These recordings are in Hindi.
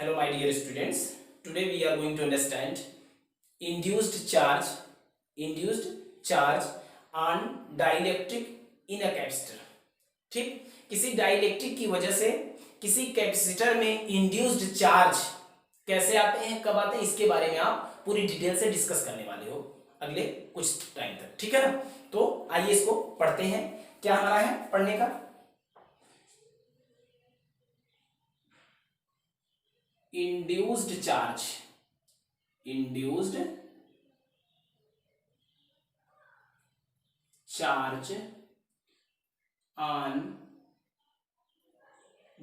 Hello my dear students. Today we are going to understand induced charge on dielectric in a capacitor. ठीक, किसी डाइलेक्ट्रिक की वजह से किसी कैपेसिटर में इंड्यूस्ड चार्ज कैसे आते हैं, कब आते हैं, इसके बारे में आप पूरी डिटेल से डिस्कस करने वाले हो अगले कुछ टाइम तक। ठीक है ना, तो आइए इसको पढ़ते हैं। क्या हमारा है पढ़ने का? induced charge on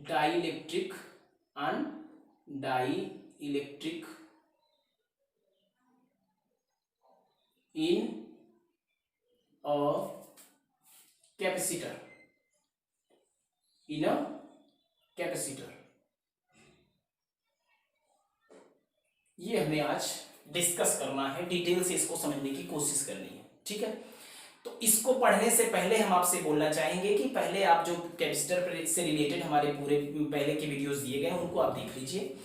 dielectric in a capacitor ये हमें आज डिस्कस करना है, डिटेल से इसको समझने की कोशिश करनी है। ठीक है, तो इसको पढ़ने से पहले हम आपसे बोलना चाहेंगे कि पहले आप जो कैपेसिटर से रिलेटेड हमारे पूरे पहले के वीडियोस दिए गए हैं उनको आप देख लीजिए,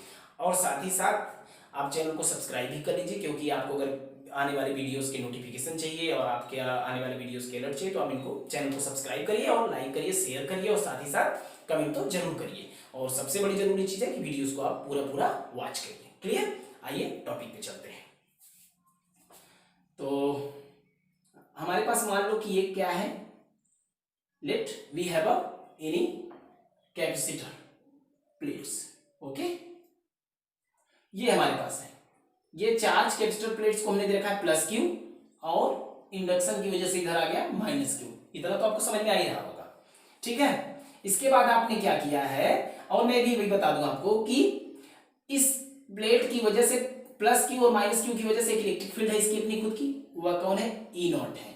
और साथ ही साथ आप चैनल को सब्सक्राइब भी कर लीजिए, क्योंकि आपको अगर आने वाले वीडियोस के नोटिफिकेशन चाहिए और आपके आने वाले वीडियोस के अलर्ट चाहिए तो आप इनको चैनल को सब्सक्राइब करिए और लाइक करिए, शेयर करिए और साथ ही साथ कमेंट तो जरूर करिए। और सबसे बड़ी जरूरी चीज है कि वीडियोस को आप पूरा वॉच करिए। क्लियर? आइए टॉपिक पे चलते हैं। तो हमारे पास मान लो कि ये क्या है, let we have a any capacitor plates. Okay, ये हमारे पास है, ये चार्ज कैपेसिटर प्लेट्स को हमने दे रखा है प्लस क्यू, और इंडक्शन की वजह से इधर आ गया माइनस क्यू। इतना तो आपको समझ में आ ही रहा होगा। ठीक है, इसके बाद आपने क्या किया है, और मैं भी बता दूं आपको कि इस प्लेट की वजह से प्लस क्यू और माइनस क्यू की वजह से एक इलेक्ट्रिक फील्ड है इसकी अपनी खुद की, वह कौन है? ई नॉट है।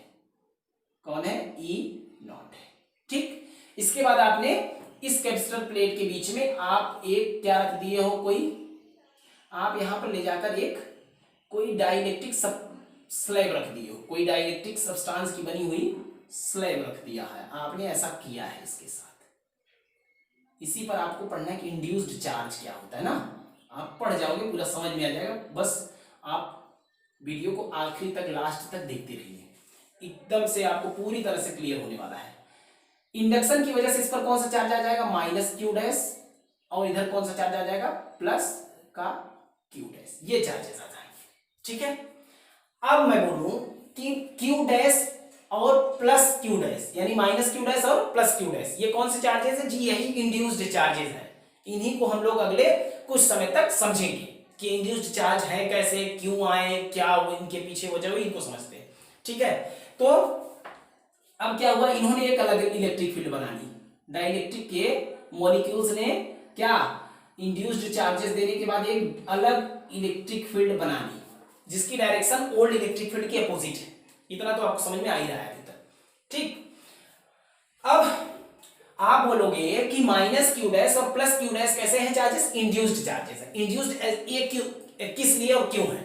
कौन है? ई नॉट है। ठीक, इसके बाद आपने इस कैपेसिटर प्लेट के बीच में आप एक क्या रख दिए हो, कोई आप यहां पर ले जाकर एक कोई डाइलेक्ट्रिक स्लैब रख दिए हो, कोई डाइलेक्ट्रिक सब्सटेंस की बनी हुई स्लैब रख दिया है आपने, ऐसा किया है इसके साथ। इसी पर आपको पढ़ना है कि इंड्यूस्ड चार्ज क्या होता है ना, आप पढ़ जाओगे, पूरा समझ में आ जाएगा। बस आप वीडियो को आखिरी तक, लास्ट तक देखते रहिए, एकदम से आपको पूरी तरह से क्लियर होने वाला है। इंडक्शन की वजह से इस पर कौन सा चार्ज आ जाएगा? माइनस क्यू डैश, और इधर कौन सा चार्ज आ जाएगा? प्लस का क्यू डैश। ये चार्जेस आ जाएंगे। ठीक है, अब मैं बोलूं कि क्यू डैश और प्लस क्यू डैश, यानी माइनस क्यू डैश और प्लस क्यू डैश, ये कौन से चार्जेस है जी? यही इंड्यूस्ड चार्जेस है। इन्हीं को हम लोग अगले कुछ समय तक समझेंगे कि इंड्यूस्ड चार्ज है कैसे, क्यों आए, क्या इनके पीछे वजह हुई, इनको समझते हैं। ठीक है, तो अब क्या हुआ, इन्होंने एक अलग इलेक्ट्रिक फील्ड बना ली। डाइलेक्ट्रिक के मॉलिक्यूल्स ने क्या, इंड्यूस्ड चार्जेस देने के बाद एक अलग इलेक्ट्रिक फील्ड बना ली, जिसकी डायरेक्शन ओल्ड इलेक्ट्रिक फील्ड के अपोजिट है। इतना तो आपको समझ में आ ही रहा है अभी तक। ठीक, अब आप बोलोगे कि माइनस क्यू डैश और प्लस क्यू डैश कैसे हैं चार्जेस? इंड्यूस्ड चार्जेस है। इंड्यूस्ड ये क्यों, किस लिए और क्यों है?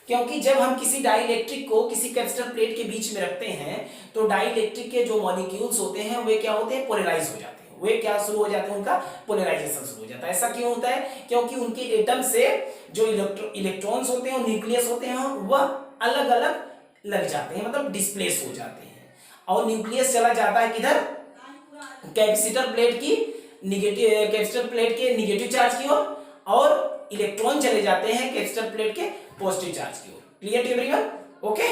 क्योंकि जब हम किसी डाइलेक्ट्रिक को किसी कैपेसिटर प्लेट के बीच में रखते हैं तो डाइलेक्ट्रिक के जो मॉलिक्यूल्स होते हैं वे क्या होते हैं? पोलराइज हो जाते हैं। वे क्या शुरू हो जाते हैं? उनका पोलराइजेशन शुरू हो जाता है। ऐसा क्यों होता है? क्योंकि उनके एटम से जो इलेक्ट्रॉन्स होते हैं और न्यूक्लियस होते हैं वह अलग अलग लग जाते हैं, मतलब डिस्प्लेस हो जाते हैं, और न्यूक्लियस चला जाता है किधर? कैपेसिटर प्लेट की निगेटिव, कैपेसिटर प्लेट के निगेटिव चार्ज की ओर, और इलेक्ट्रॉन चले जाते हैं कैपेसिटर प्लेट के पॉजिटिव चार्ज की ओर। Clear to everyone? ओके,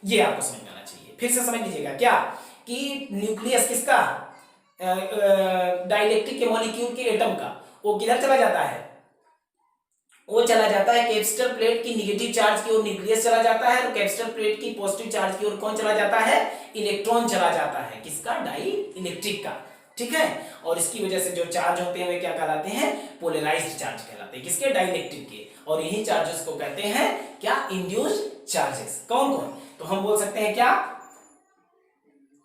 ये आपको समझ में आना चाहिए। फिर से समझ लीजिएगा क्या, कि न्यूक्लियस किसका, डाइलेक्ट्रिक के मॉलिक्यूल के एटम का, वो किधर चला जाता है? वो चला जाता है कैपेसिटर प्लेट की निगेटिव चार्ज की ओर, न्यूक्लियस चला जाता है, और कैपेसिटर प्लेट की पॉजिटिव चार्ज की ओर कौन चला जाता है? इलेक्ट्रॉन चला जाता है। किसका? डाइलेक्ट्रिक का। ठीक है, और इसकी वजह से जो चार्ज होते हैं वे क्या कहलाते हैं? पोलराइज्ड चार्ज कहलाते हैं। किसके? डाइलेक्ट्रिक के। और यही चार्जेस को कहते हैं क्या? Induced charges. कौन कौन? तो हम बोल सकते हैं क्या,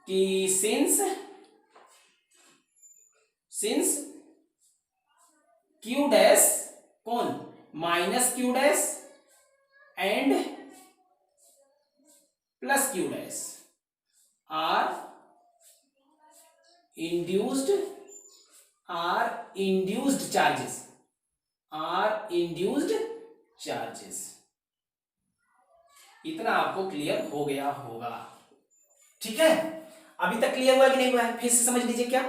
कि सिंस क्यू डैश, कौन? Minus Q dash and plus Q dash are induced charges, are induced charges. इतना आपको क्लियर हो गया होगा, ठीक है। अभी तक क्लियर हुआ कि नहीं हुआ है? फिर से समझ लीजिए क्या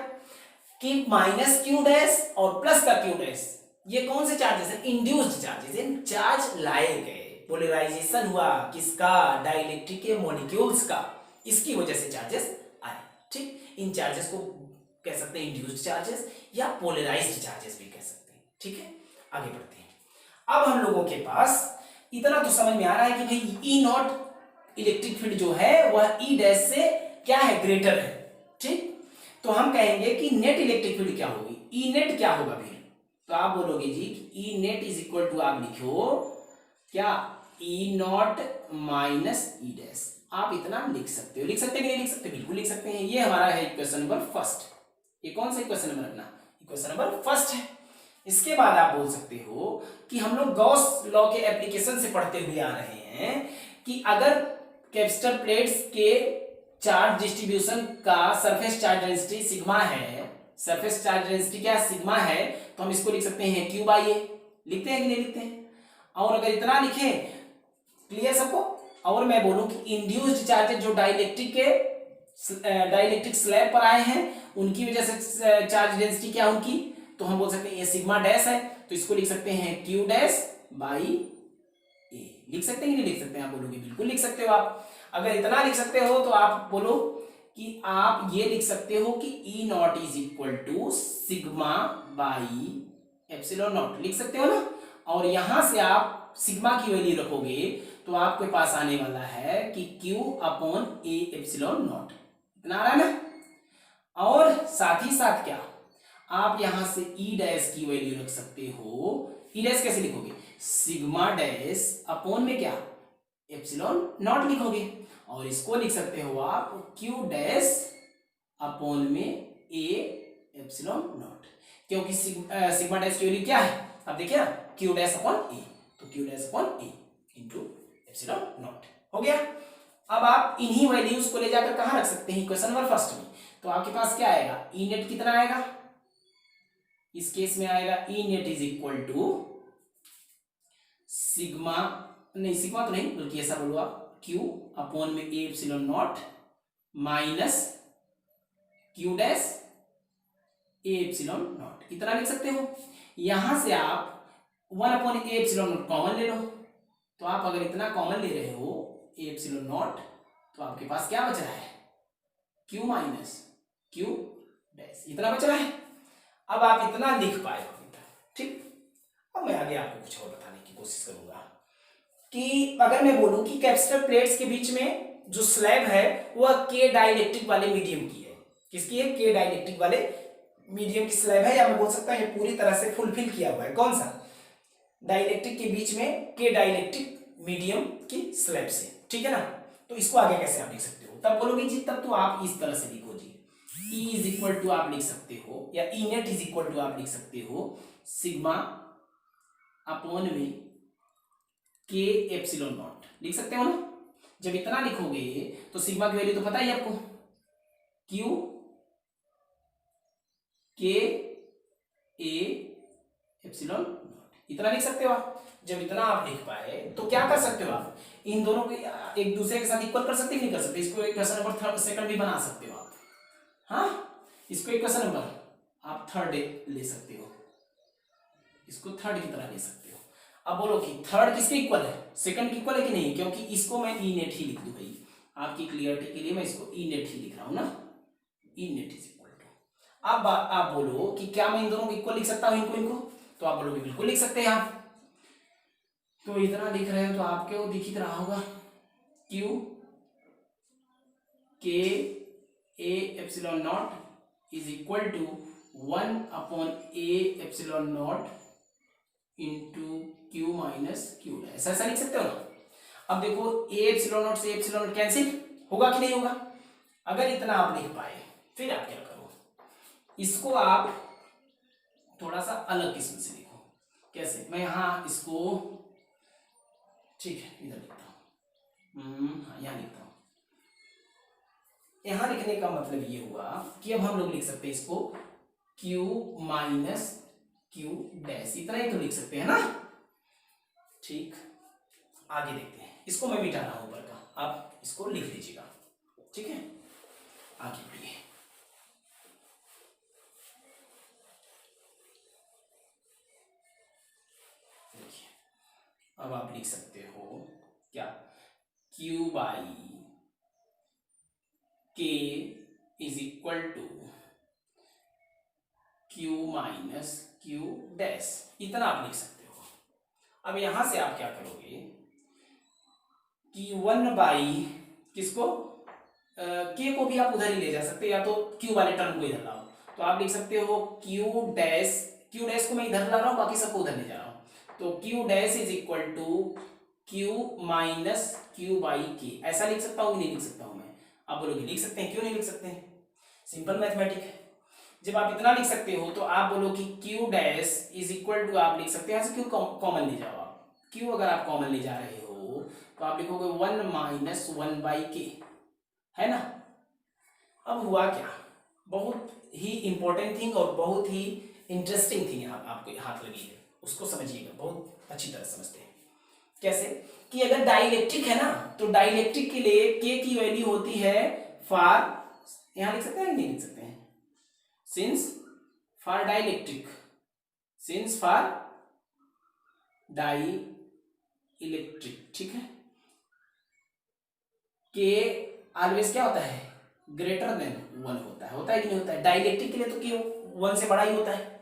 कि माइनस क्यू डैश और प्लस का क्यू डैश ये कौन से चार्जेस है? Induced charges. चार्ज लाए गए, पोलराइजेशन हुआ किसका? डाइलेक्ट्रिक के मॉलिक्यूल्स का, इसकी वजह से चार्जेस आए, ठीक। इन चार्जेस को कह सकते हैं इंड्यूस्ड चार्जेस या पोलराइज्ड चार्जेस भी कह सकते हैं, ठीक है। आगे बढ़ते हैं। अब हम लोगों के पास इतना तो समझ में आ रहा है कि भाई ई नॉट इलेक्ट्रिक फील्ड जो है वह ई डैश से क्या है? ग्रेटर है, ठीक। तो हम कहेंगे कि नेट इलेक्ट्रिक फील्ड क्या होगी? ई नेट क्या होगा फिर? तो आप बोलोगे जी ई नेट इज इक्वल टू, आप लिखो क्या? ई नॉट माइनस ई डैश। आप इतना लिख सकते हो, लिख सकते हैं कि नहीं लिख सकते? बिल्कुल लिख सकते हैं। ये हमारा है इक्वेशन नंबर फर्स्ट। ये कौन सा इक्वेशन नंबर अपना? इक्वेशन नंबर फर्स्ट है। इसके बाद आप बोल सकते हो कि हम लोग गॉस लॉ के एप्लीकेशन से पढ़ते हुए आ रहे हैं कि अगर कैपेसिटर प्लेट्स के चार्ज डिस्ट्रीब्यूशन का सरफेस चार्ज डेंसिटी सिग्मा है, सरफेस चार्ज डेंसिटी क्या सिग्मा है, तो हम इसको लिख सकते हैं क्यू बाई ए। लिखते हैं कि नहीं लिखते हैं? और अगर इतना लिखें, क्लियर सबको? और मैं बोलूं कि इंड्यूस्ड चार्जेस जो डाइलेक्ट्रिक स्लैब पर आए हैं उनकी वजह से चार्ज डेंसिटी क्या उनकी, तो हम बोल सकते हैं ये सिग्मा डैश है, तो इसको लिख सकते हैं क्यू डैश बाई ए। लिख सकते हैं कि नहीं लिख सकते हैं? आप बोलोगे बिल्कुल लिख सकते हो। आप अगर इतना लिख सकते हो तो आप बोलो कि आप ये लिख सकते हो कि E nought is equal to sigma by epsilon nought, लिख सकते हो ना। और यहां से आप सिग्मा की वैल्यू रखोगे तो आपके पास आने वाला है कि Q upon A epsilon nought. इतना आ रहा है ना। और साथ ही साथ क्या, आप यहां से ई डैश की वैल्यू रख सकते हो। ई डैश कैसे लिखोगे? सिग्मा डैश अपॉन में क्या? एप्सिलॉन नॉट लिखोगे। और इसको लिख सकते हो आप क्यू डैश अपॉन में ए एप्सिलॉन नॉट, क्योंकि सिग्मा डैश की वैल्यू क्या है? अब देखिए ना, क्यू डैश अपॉन ए, तो Q dash upon A into epsilon not हो गया। अब आप इन्हीं वैल्यूज को ले जाकर कहां रख सकते हैं? इक्वेशन नंबर फर्स्ट में। तो आपके पास क्या आएगा? ई नेट कितना आएगा? इस केस में आएगा E net is equal to sigma, नहीं सिग्मा तो नहीं बल्कि ऐसा बोलो आप, क्यू अपॉन में A epsilon nought minus Q dash A epsilon nought. इतना लिख सकते हो। यहां से आप 1 upon A epsilon nought common ले लो। तो आप अगर इतना कॉमन ले रहे हो ए एप्सिलॉन नॉट, तो आपके पास क्या बच रहा है? क्यू माइनस क्यू डैश, इतना बच रहा है। अब आप इतना लिख पाए हो, ठीक। अब मैं आगे आपको कुछ और बताने की कोशिश करूंगा कि अगर मैं बोलूं कि कैपेसिटर प्लेट्स के बीच में जो स्लैब है वह के डाइलेक्ट्रिक वाले मीडियम की है। किसकी है? के डाइलेक्ट्रिक वाले मीडियम की स्लैब है, या मैं बोल सकता हूं ये पूरी तरह से फुलफिल किया हुआ है। कौन सा? डाइलेक्ट्रिक के बीच में के डाइलेक्ट्रिक मीडियम की स्लैब से, ठीक है ना। तो इसको आगे कैसे आप लिख सकते हो? तब बोलोगे जी तब तो आप इस तरह से लिखो जी, E इज इक्वल टू आप लिख सकते हो, या ई नेट इज इक्वल टू आप लिख सकते हो सिग्मा अपॉन में के एप्सिलॉन नॉट, लिख सकते हो ना। जब इतना लिखोगे तो सिग्मा की वैल्यू तो पता ही आपको, Q K A epsilon nought, इतना लिख सकते हो आप। जब इतना आप लिख पाए तो क्या कर सकते हो आप? इन दोनों को एक दूसरे के साथ इक्वल कर सकते हैं, नहीं कर सकते? इसको इक्वेशन नंबर थर्ड सेकंड भी बना सकते हो आप। हाँ, इसको इक्वेशन नंबर आप थर्ड ले सकते हो, इसको थर्ड की तरह ले सकते हो। अब बोलो कि थर्ड किसके इक्वल है? सेकंड के इक्वल है कि नहीं? क्योंकि इसको मैं ई नेट ही लिख दूं भाई, आपकी क्लियरिटी के लिए मैं इसको ई नेट ही लिख रहा हूं ना। ई नेट इज इक्वल टू, अब आप बोलो कि क्या मैं इन दोनों को इक्वल लिख सकता हूं, इनको? तो आप बोलोगे बिल्कुल लिख सकते हैं आप। तो इतना लिख रहे हो तो आपके वो दिख ही रहा होगा, Q K A epsilon naught is equal to 1 upon A epsilon naught into Q minus Q, ऐसा लिख सकते हो ना। अब देखो ए एप्सिलॉन नॉट से एप्सिलॉन नॉट कैंसिल होगा कि नहीं होगा? अगर इतना आप लिख पाए फिर आप क्या करो, इसको आप थोड़ा सा अलग किस्म से लिखो। कैसे? मैं यहां इसको, ठीक है इधर लिखता हूं, हाँ यहां लिखता हूं। यहां लिखने का मतलब ये हुआ कि अब हम लोग लिख सकते हैं इसको Q माइनस Q डैश, इतना ही तो लिख सकते हैं ना। ठीक, आगे देखते हैं, इसको मैं मिटा रहा हूं ऊपर का, आप इसको लिख लीजिएगा, ठीक है। आगे बढ़िए, देखिए अब आप लिख सकते हो क्या, Q by K is equal to Q minus Q dash, इतना आप लिख सकते हो। अब यहां से आप क्या करोगे कि 1 बाई किसको, K को भी आप उधर ही ले जा सकते हो, या तो Q वाले टर्म को इधर लाओ, तो आप लिख सकते हो Q डैश को मैं इधर ला रहा हूं, बाकी सबको उधर ले जा रहा हूं, तो Q dash is equal to Q minus Q by K, ऐसा लिख सकता हूं कि नहीं लिख सकता हूं मैं? आप बोलोगे लिख सकते हैं, क्यों नहीं लिख सकते हैं, सिंपल मैथमेटिक है। जब आप इतना लिख सकते हो तो आप बोलो कि Q dash is equal to, आप लिख सकते हैं Q कॉमन ले जाओ, आप Q अगर आप कॉमन ले जा रहे हो तो आप लिखोगे 1 माइनस 1 बाई K, है ना। अब हुआ क्या, बहुत ही इंपॉर्टेंट थिंग और बहुत ही इंटरेस्टिंग थिंग आपको हाथ लगी है, उसको समझिएगा, बहुत अच्छी तरह समझते हैं। कैसे कि अगर डाइलेक्ट्रिक है ना, तो डाइलेक्ट्रिक के लिए K की वैल्यू होती है फॉर, यहां लिख सकते हैं नहीं लिख सकते हैं, since for dielectric, since for dielectric, ठीक है, K ऑलवेज क्या होता है, ग्रेटर देन 1 होता है कि नहीं होता है, डाइलेक्ट्रिक के लिए तो K 1 से बड़ा ही होता है।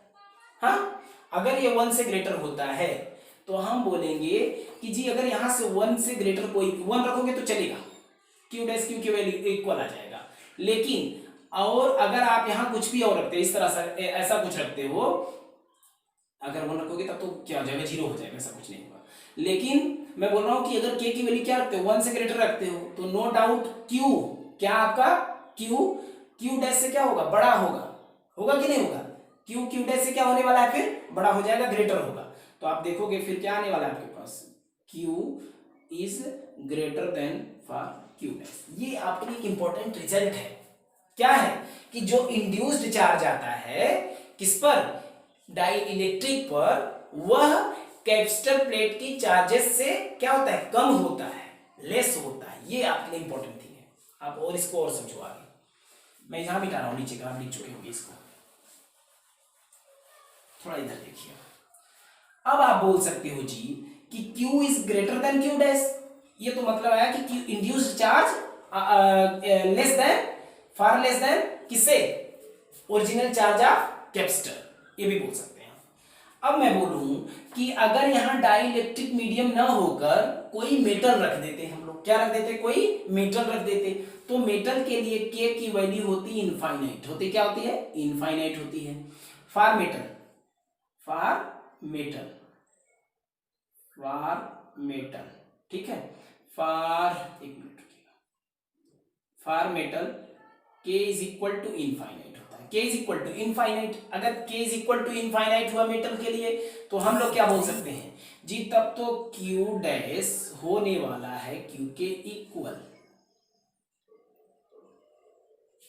हाँ, अगर ये 1 से ग्रेटर होता है तो हम बोलेंगे कि जी अगर यहां से 1 से ग्रेटर कोई 1 रखोगे तो चलेगा, Q डैश Q की वैल्यू इक्वल आ जाएगा, लेकिन और अगर आप यहां कुछ भी और रखते हो, इस तरह से ऐसा कुछ रखते हो, अगर 1 रखोगे तब तो क्या हो जाएगा, 0 हो जाएगा, ऐसा कुछ नहीं होगा। लेकिन मैं बोल रहा हूं कि अगर K की वैल्यू क्या रखते हो, 1 से ग्रेटर रखते हो, तो नो डाउट Q क्या आपका Q डैश से क्या होगा, बड़ा होगा कि नहीं होगा, Q डैश से क्या होने वाला है, फिर बड़ा हो जाएगा, ग्रेटर होगा। तो आप देखोगे फिर क्या आने वाला है आपके पास, Q is greater than for Q dash. ये आपके लिए एक इंपॉर्टेंट रिजल्ट है, क्या है कि जो इंड्यूस्ड चार्ज आता है किस पर, डाइइलेक्ट्रिक पर, वह कैपेसिटर प्लेट की चार्जेस से क्या होता है, कम होता है, लेस होता है। ये आपके लिए इंपॉर्टेंट थिंग है, आप और इसको और समझो आगे। मैं यहां मिटा रहा हूं नीचे का, आप लिख चुके होंगे इसको, थोड़ा इधर देखिए। अब आप बोल सकते हो जी कि Q is greater than Q dash, ये तो मतलब है कि Q induced charge less than, far less than किससे, ओरिजिनल चार्ज ऑफ कैपेसिटर, ये भी बोल सकते हैं। अब मैं बोलूं कि अगर यहां डाइलेक्ट्रिक मीडियम ना होकर कोई मेटल रख देते, हम लोग क्या रख देते, कोई मेटल रख देते, तो मेटल के लिए K की वैल्यू होती इनफाइनाइट, होती क्या होती है, इनफाइनाइट होती है। फॉर मेटल ठीक है, एक मिनट रुकिएगा, for metal K is equal to infinite होता है, K is equal to infinite. अगर K is equal to infinite हुआ मेटल के लिए, तो हम लोग क्या बोल सकते हैं जी, तब तो Q डैश होने वाला है Q के इक्वल।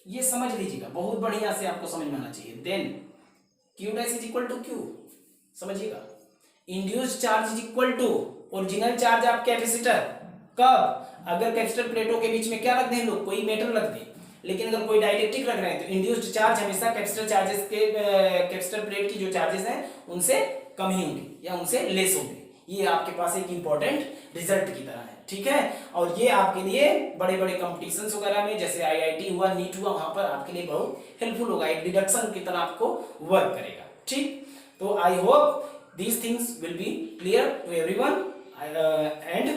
ये समझ लीजिएगा, बहुत बढ़िया से आपको समझ में आना चाहिए। Then Q dash is equal to Q, समझिएगा, induced charge is equal to original charge of capacitor, कब, अगर कैपेसिटर प्लेटों के बीच में क्या रख दें लोग, कोई मेटल रख दें, लेकिन अगर कोई डाइलेक्ट्रिक रख रहे हैं तो इंड्यूस्ड चार्ज हमेशा कैपेसिटर चार्जेस के, कैपेसिटर प्लेट की जो चार्जेस हैं उनसे कम ही होंगे या उनसे लेस होंगे। ये आपके पास एक इंपॉर्टेंट रिजल्ट की तरह है, ठीक है। और ये आपके लिए बड़े बड़े कंपटीशंस वगैरह में, जैसे IIT हुआ, नीट हुआ, वहां पर आपके लिए बहुत हेल्पफुल होगा, एक डिडक्शन की तरह आपको वर्क करेगा, ठीक। तो I hope these things will be clear to everyone, and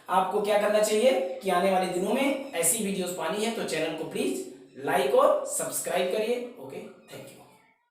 आपको क्या करना चाहिए कि आने वाले दिनों में ऐसी वीडियोस पानी है तो चैनल को प्लीज लाइक और सब्सक्राइब करिए। Okay, thank you.